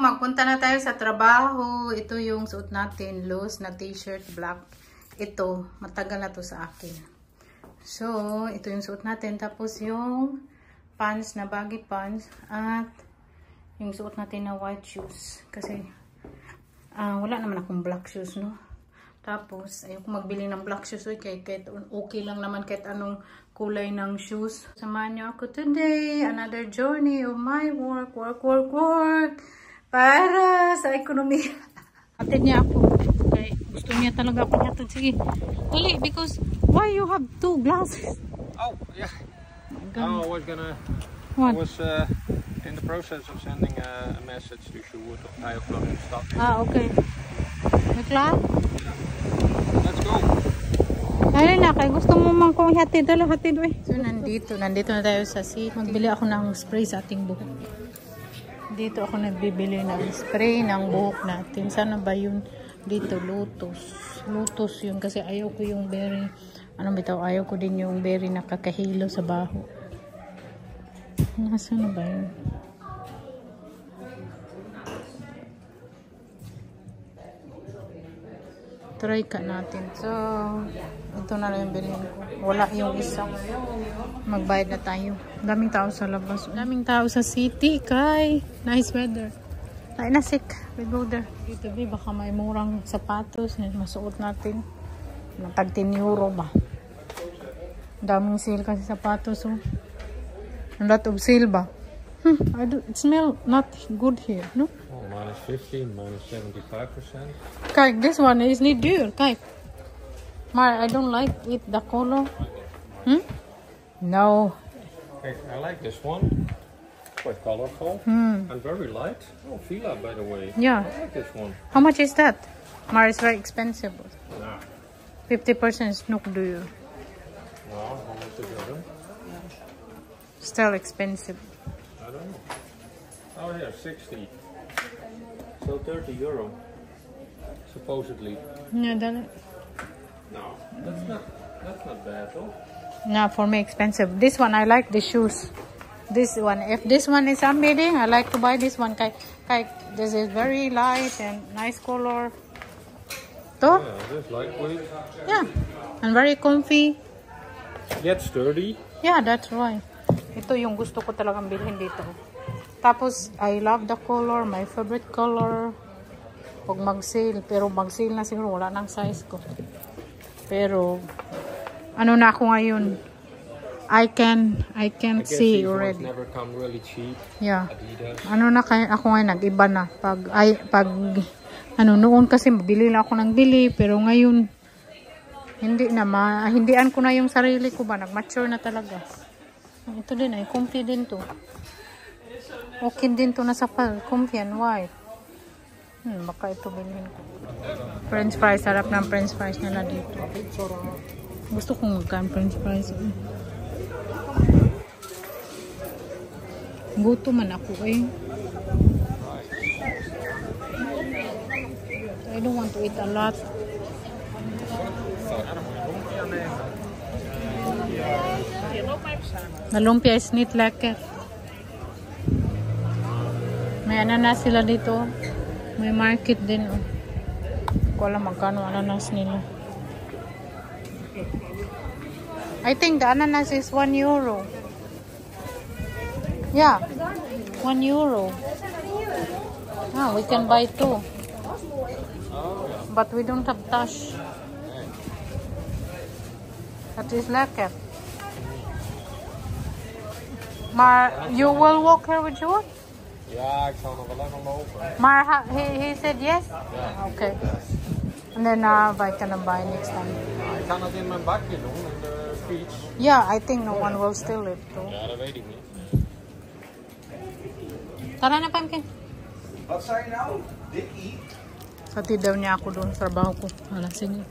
Magpunta na tayo sa trabaho. Ito yung suot natin, loose na t-shirt, black. Ito, matagal na to sa akin. So, ito yung suot natin. Tapos yung pants na baggy pants at yung suot natin na white shoes. Kasi wala naman akong black shoes, no? Tapos, ayoko magbili ng black shoes. Kahit okay lang naman kahit anong kulay ng shoes. Samahan niyo ako today. Another journey of my work. Para sa ekonomiya. Atid niya ako. Okay. Gusto niya talaga ako hatid. Sige. Dali, because why you have two glasses? Oh, yeah. Oh, I was in the process of sending a message to Sjoerd of 5 o'clock to stop. Okay. May klaar? Let's go. Ay na, kay gusto mo man kong hatid. Dala, hatid eh. So, nandito na tayo sa seat. Magbili ako ng spray sa ating buhok. Dito ako nagbibili ng spray ng buhok natin. Sana ba yun dito? Lotus. Lotus yun kasi ayaw ko yung berry. Ayaw ko din yung berry na kakahilo sa baho. Nasaan na ba yun? Try ka natin. So, ito na lang yung bilhin ko. Wala yung isa. Magbayad na tayo. Daming tao sa labas. Daming tao sa city, kay. Nice weather. Nainasik. We go there. Dito, baka may murang sapatos. Masuot natin. Tag 10 euro ba? Daming sale kasi sapatos. Oh. A lot of sale ba? It smell not good here, no? Oh, minus 15, minus 75%. Kijk, this one is niet duur. Kijk. Maar I don't like it, the color. No. Okay, I like this one. Quite colorful. And very light. Oh, Fila, by the way. Yeah. I like this one. How much is that? Maar it's very expensive. Nah. 50% is nog duur. Well, how much is the other? Still expensive. I don't know. Oh, here, 60. So 30 euro. Supposedly. Yeah, that. No, that's not bad though. No, for me expensive. This one I like the shoes. This one, if this one is unbedding, I like to buy this one. This is very light and nice color. To? Yeah, this lightweight. Yeah, and very comfy. Yet sturdy. Yeah, that's right. Ito yung gusto ko talagang bilhin dito. Tapos, I love the color. My favorite color. Pag mag-sale. Pero mag-sale na siguro. Wala nang size ko. Pero, ano na ako ngayon? I can see already. Never come really cheap. Yeah. Adidas. Ano na kaya ako ngayon? Nag-iba na. Noon kasi bili lang ako ng bili. Pero ngayon, hindian ko na yung sarili ko ba? Nag-mature na talaga. Ito din ay comfy din to. Okay din to na sa comfy and white. Baka ito bilhin ko. French fries. Sarap ng french fries nila dito. Gusto kong magkaan french fries. Guto man ako eh. I don't want to eat a lot. De lumpia is niet lekker. May ananas sila dito. May market din. Oh. Hindi ko alam magkano ananas nila. I think the ananas is 1 euro. Yeah. 1 euro. Ah, we can buy 2. But we don't have cash. That is lekker. Maar you will walk here with Sjoerd? Ja, ik zal nog wel even lopen. Maar he said yes? Ja. Okay. And then wij kunnen buy next time. Ik kan het in mijn bakje doen, in de fiets. Yeah, I think no one will steal it too. Ja, dat weet ik niet. Tara na, Pumpkin. Wat zei je nou? Dikkie? Sati daw niya ako doon sa trabaho ko. Wala, sige.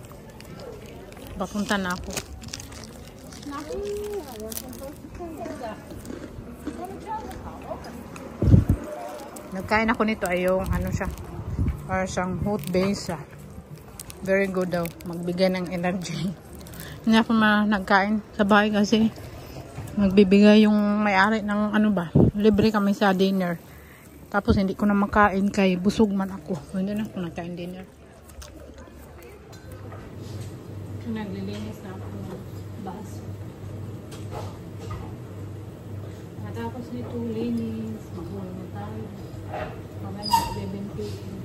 Papunta na ako. Nagkain ako nito ay yung ano siya. Para siyang hot base siya. Very good daw. Magbigay ng energy. Hindi ako nagkain sa bahay kasi magbibigay yung may-ari ng ano ba. Libre kami sa dinner. Tapos hindi ko na makain kay busog man ako. So, hindi na ako nagkain dinner. Naglilinis na ako ng baso. Tapos nito linis, maghulog na tayo. Mamaya 11 p.m.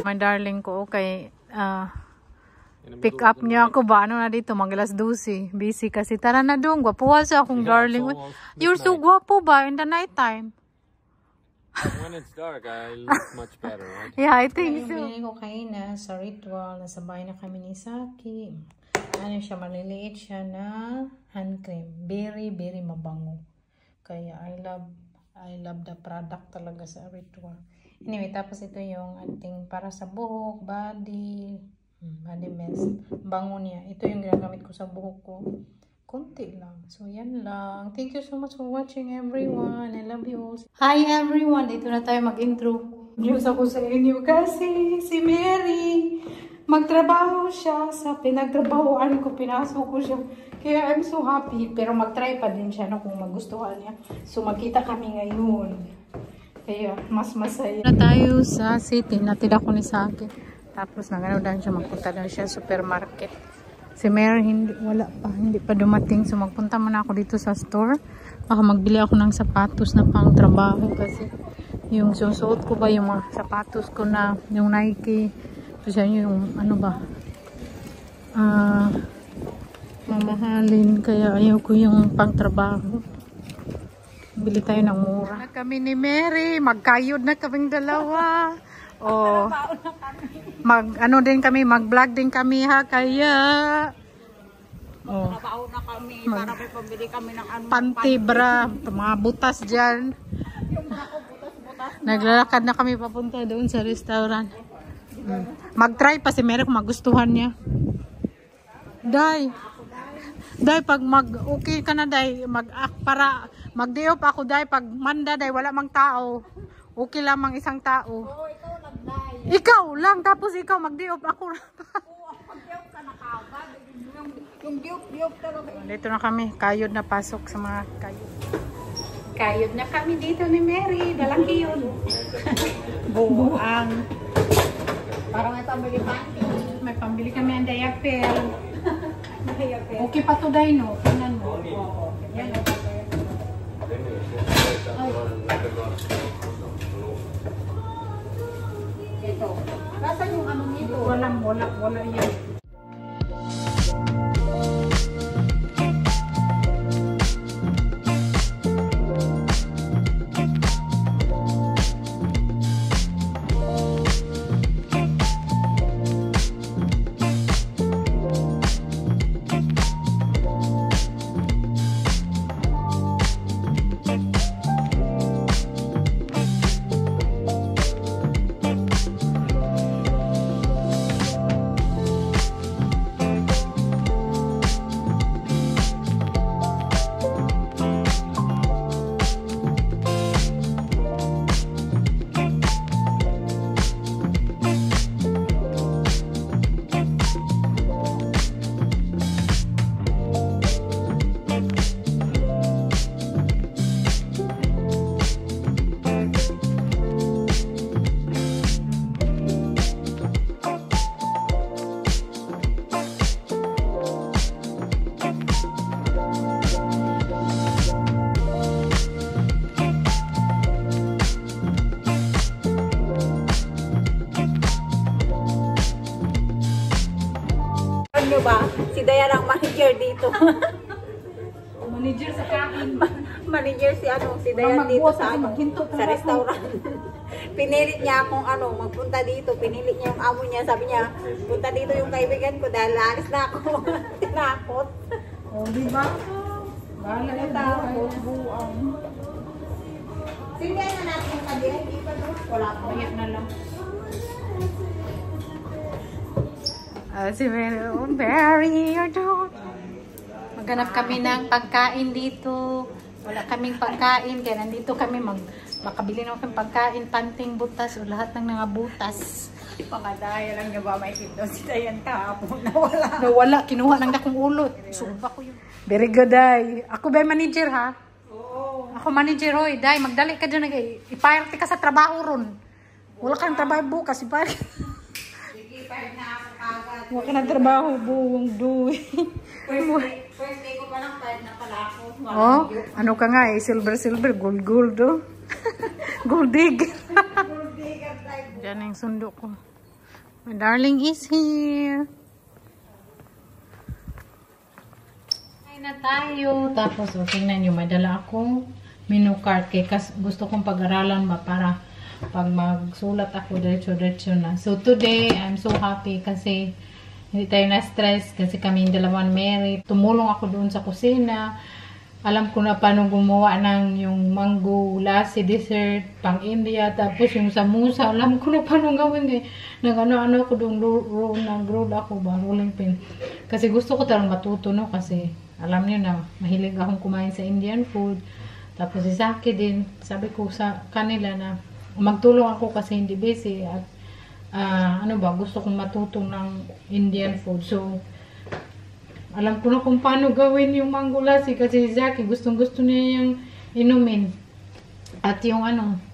My darling ko, okay, pick up niya ako ba? Ano na dito? Mag-alas 12. Busy kasi. Tara na doon. Gwapuha siya akong darling. You're so gwapo ba in the night time? When it's dark, I look much better, right? Yeah, I think so. Binili ko kayo na sa ritual. Nasa bahay na kami ni Saki. Ano siya, maliliit siya na hand cream. Very, very mabango. Kaya I love the product talaga sa ritual. Anyway, tapos ito yung ating para sa buhok, body mist. Bango niya. Ito yung ginagamit ko sa buhok ko. Konti lang. So, yan lang. Thank you so much for watching, everyone. I love you all. Hi, everyone. Dito na tayo mag-intro. News ako sa inyo kasi si Mary, magtrabaho siya sa pinagtrabahoan ko. Pinasok ko siya. Kaya I'm so happy. Pero mag-try pa din siya kung magustuhan niya. So, magkita kami ngayon. Kaya, mas masaya. Na tayo sa city. Natid ako ni Saki. Tapos, naganodan siya. Magpunta na siya supermarket. Si Mary, hindi pa dumating. So, magpunta muna ako dito sa store. Baka magbili ako ng sapatos na pang trabaho. Kasi, yung susuot ko ba, yung mga sapatos ko na, yung Nike. Kasi, yung, ano ba, mamahalin. Kaya, ayaw ko yung pang trabaho. Bili tayo ng mura. Na kami ni Mary, magkayod na kaming dalawa. Oh. Ano din kami, mag-vlog din kami ha, kaya Trabaho na kami para may pambili kami ng ano, panty bra, mga butas diyan. Yung mga ko butas-butas. Naglalakad na kami papunta doon sa restaurant. Mag-try pa si Mary kung magustuhan niya. Day, pag okay ka na, Day, para mag-day off ako, Day, pag Manda, Day, wala mang tao. Okay lamang isang tao. Oo, ikaw nag-day. Ikaw lang, tapos ikaw mag-day off ako. Oo, pag-day off ka nakabad. Yung day off talaga. Dito na kami, kayod na pasok sa mga kayod. Kayod na kami dito ni Mary, dalaki yun. Buang. Parang may pambili panty. May pambili kami ang diaper. Okay pa to, Day, no? Tingnan mo. Yan, Ito. Nasaan yung ano nito? Wala yan. Ano ba? Si Dayan ang manager dito. Manager sa kain. Manager si Dayan dito sa ano, sa restaurant. Pinilit niya akong magpunta dito. Pinilit niya yung amo niya. Sabi niya, punta dito yung kaibigan ko dahil alis na ako. Tinakot. O, diba? Bahala na tao. Buang. Sindihan na natin yung kadi. Hindi pa doon. Wala pa. Bayad na lang. Si Mary, you're down. Maghanap kami ng pagkain dito. Wala kaming pagkain. Kaya nandito kami makabili naman kami pagkain, panting, butas, o lahat ng mga butas. Mga dahil lang niya ba maikip daw si Dayan kahapon. Nawala. Nawala. Kinuha ng dakong ulot. Suba ko yun. Very good, Day. Ako ba manager, ha? Oo. Ako manager, hoy. Day, magdali ka dyan. Ipayarte ka sa trabaho ron. Wala ka ng trabaho bukas. Ipayarte. Sige, pahit na ako agad. Wala ka ng trabaho buong duwi. First day ko pa lang pahit na pala ako. Oh, ano ka nga eh. Silver, gold, oh. Gold digger. Diyan yung sundo ko. My darling is here. Ay na tayo. Tapos, tingnan nyo, may dala ako menu card. Kaya gusto kong pag-aralan ba para pag magsulat ako, diretso na. So, today, I'm so happy kasi hindi tayo na-stress kasi kami yung dalawang Mary. Tumulong ako doon sa kusina. Alam ko na paano gumawa ng yung mango lassi dessert pang India. Tapos yung samusa, alam ko na paano gawin eh. Nag-ano-ano ako doon, nag-roll ako ba, rolling pin. Kasi gusto ko talagang matuto, no? Kasi alam niyo na, mahilig akong kumain sa Indian food. Tapos si Saki din, sabi ko sa kanila na magtulong ako kasi hindi busy. At ano ba, gusto kong matuto ng Indian food. So, alam ko na kung paano gawin yung mango lassi kasi si Zaki gustong-gusto niya yung inumin. At yung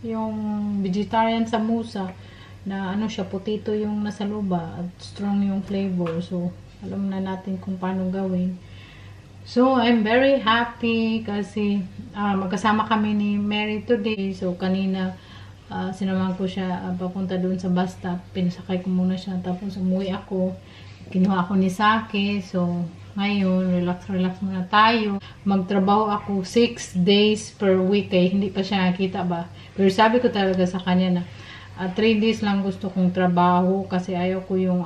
yung vegetarian samosa na siya, potato yung nasa looba at strong yung flavor. So, alam na natin kung paano gawin. So, I'm very happy kasi magkasama kami ni Mary today. So, kanina sinamahan ko siya papunta doon sa bus stop. Pinasakay ko muna siya. Tapos umuwi ako. Kinuha ako ni Saki. So, ngayon, relax muna tayo. Magtrabaho ako 6 days per week. Kaya hindi pa siya nakita ba. Pero sabi ko talaga sa kanya na 3 days lang gusto kong trabaho. Kasi ayaw ko yung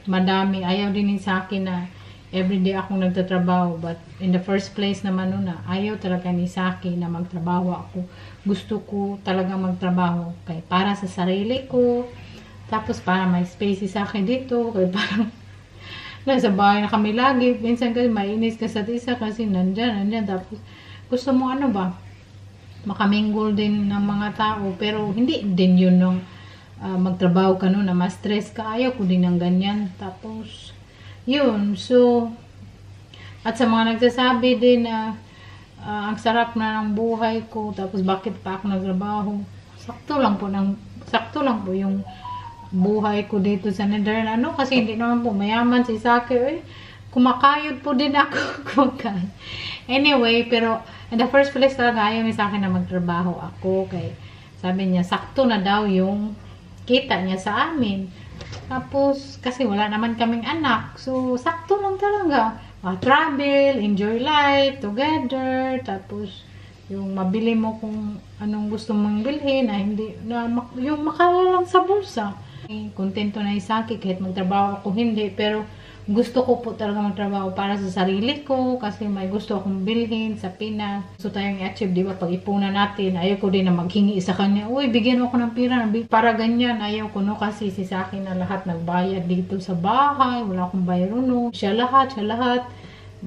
madami. Ayaw din ni Saki na everyday akong nagtatrabaho. But in the first place naman ayaw talaga ni Saki na magtrabaho ako. Gusto ko talaga magtrabaho. Kaya para sa sarili ko. Tapos para may space si Saki dito. Kaya parang nasa bahay na kami lagi. Minsan kasi mainis ka sa isa kasi nandyan. Tapos gusto mo makamingle din ng mga tao. Pero hindi din yun nung magtrabaho ka na ma-stress ka. Ayaw ko din ng ganyan. Tapos yun. So, at sa mga nagsasabi din na ang sarap na ng buhay ko. Tapos bakit pa ako nagtrabaho? Sakto lang po yung buhay ko dito sa Netherlands. Kasi hindi naman po mayaman si Saki. Kumakayod po din ako. Anyway, pero in the first place talaga ayaw ni Saki na magtrabaho ako. Kaya sabi niya, sakto na daw yung kita niya sa amin. Tapos, kasi wala naman kaming anak. So, sakto lang talaga. Travel, enjoy life, together. Tapos, yung mabili mo kung anong gusto mong bilhin yung makaya lang sa bulsa. Kontento na Saki kahit magtrabaho ako hindi, pero gusto ko po talaga magtrabaho para sa sarili ko kasi may gusto akong bilhin sa Pinas. Gusto tayong i-achieve, di ba? Pag-ipunan natin, ayaw ko din na maghingi sa kanya, uy, bigyan mo ako ng pira para ganyan. Ayaw ko, no? Kasi si Saki na lahat nagbayad dito sa bahay, wala akong bayro, no? Siya lahat.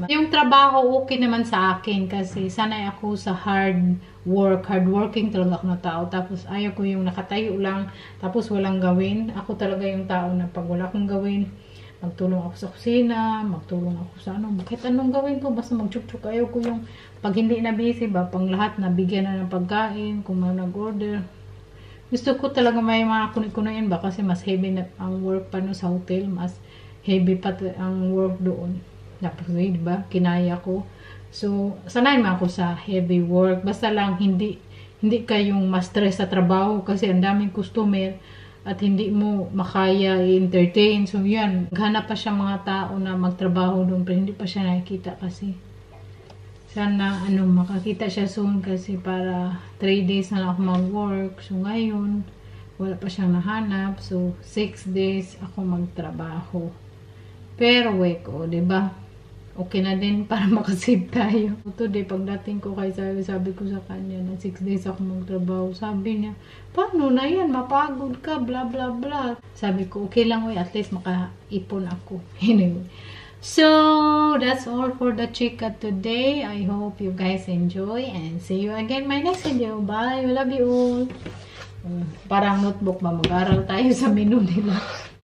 Yung trabaho okay naman sa akin kasi sanay ako sa hardworking talaga ako na tao. Tapos ayaw ko yung nakatayo lang tapos walang gawin. Ako talaga yung tao na pag wala akong gawin, magtulong ako sa kusina, magtulong ako sa kahit anong gawin ko, basta magchuk-chuk. Ayaw ko yung pag hindi na busy ba, pang lahat nabigyan na ng pagkain, kung may nag-order. Gusto ko talaga may mga kunin ba kasi mas heavy na ang work pa no sa hotel, mas heavy pa ang work doon. Tapos, diba? Kinaya ko. So, sanay naman ako sa heavy work. Basta lang, hindi kayong ma-stress sa trabaho kasi ang daming customer at hindi mo makaya i-entertain. So, yan. Maghanap pa siya mga tao na magtrabaho doon pero hindi pa siya nakikita kasi. Sana, makakita siya soon kasi para 3 days na lang ako mag-work. So, ngayon, wala pa siyang nahanap. So, 6 days ako magtrabaho. Pero, diba? okay na din para makasave tayo. Today, pagdating ko kay sabi ko sa kanya na 6 days ako magtrabaho. Sabi niya, paano na yan? Mapagod ka, bla bla bla. Sabi ko, okay lang at least makaipon ako. Anyway. So, that's all for the chika today. I hope you guys enjoy and see you again my next video. Bye! We love you all. Parang notebook ba? Mag-aral tayo sa menu nila.